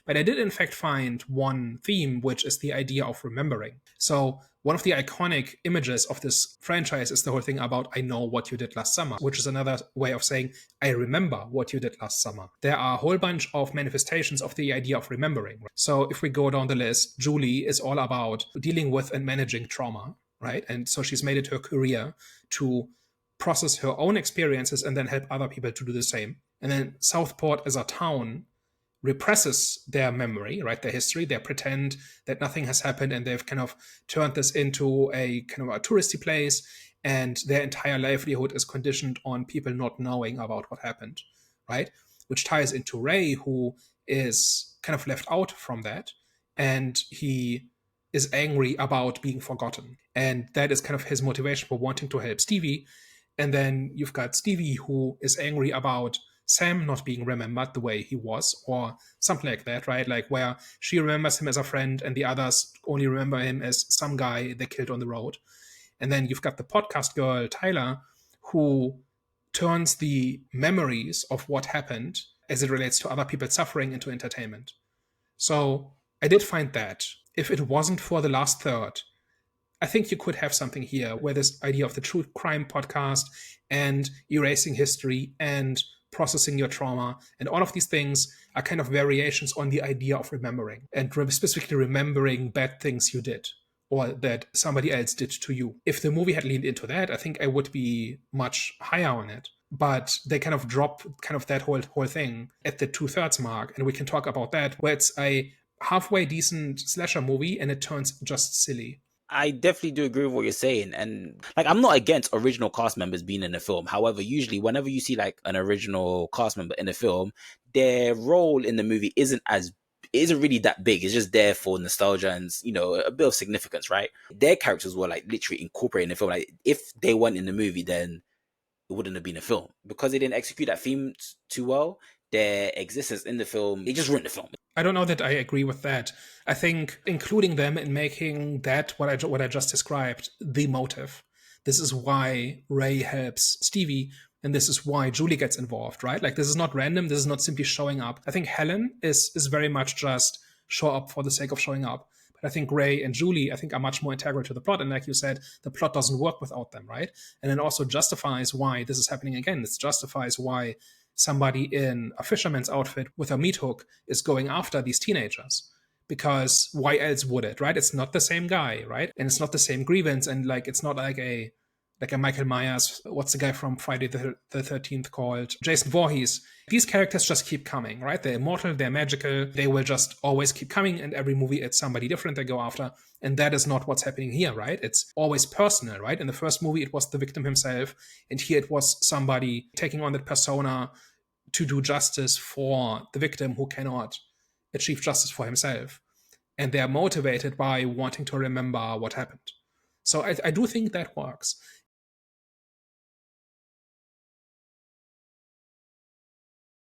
But I did in fact find one theme, which is the idea of remembering. So one of the iconic images of this franchise is the whole thing about "I know what you did last summer," which is another way of saying "I remember what you did last summer." There are a whole bunch of manifestations of the idea of remembering. So if we go down the list, Julie is all about dealing with and managing trauma, right? And so she's made it her career to process her own experiences and then help other people to do the same. And then Southport as a town represses their memory, right? Their history. They pretend that nothing has happened, and they've kind of turned this into a kind of a touristy place, and their entire livelihood is conditioned on people not knowing about what happened, right? Which ties into Ray, who is kind of left out from that, and he is angry about being forgotten. And that is kind of his motivation for wanting to help Stevie. And then you've got Stevie, who is angry about Sam not being remembered the way he was, or something like that, right? Like where she remembers him as a friend and the others only remember him as some guy they killed on the road. And then you've got the podcast girl, Tyler, who turns the memories of what happened as it relates to other people's suffering into entertainment. So I did find that if it wasn't for the last third, I think you could have something here where this idea of the true crime podcast and erasing history and processing your trauma and all of these things are kind of variations on the idea of remembering and specifically remembering bad things you did or that somebody else did to you. If the movie had leaned into that, I think I would be much higher on it. But they kind of drop kind of that whole thing at the 2/3 mark, and we can talk about that, where it's a halfway decent slasher movie and it turns just silly. I definitely do agree with what you're saying. And like, I'm not against original cast members being in a film. However, usually whenever you see like an original cast member in a film, their role in the movie isn't really that big. It's just there for nostalgia and, you know, a bit of significance, right? Their characters were like literally incorporated in the film. Like if they weren't in the movie, then it wouldn't have been a film. Because they didn't execute that theme too well, their existence in the film, they just ruined the film. I don't know that I agree with that. I think including them in making that what I just described the motive. This is why Ray helps Stevie, and this is why Julie gets involved, right? Like this is not random. This is not simply showing up. I think Helen is very much just show up for the sake of showing up. But I think Ray and Julie, I think, are much more integral to the plot. And like you said, the plot doesn't work without them, right? And it also justifies why this is happening again. This justifies why somebody in a fisherman's outfit with a meat hook is going after these teenagers. Because why else would it, right? It's not the same guy, right? And it's not the same grievance. And like, it's not like a Michael Myers, what's the guy from Friday the 13th called? Jason Voorhees. These characters just keep coming, right? They're immortal, they're magical, they will just always keep coming, and every movie it's somebody different they go after. And that is not what's happening here, right? It's always personal, right? In the first movie, it was the victim himself, and here it was somebody taking on that persona to do justice for the victim who cannot achieve justice for himself. And they're motivated by wanting to remember what happened. So I do think that works.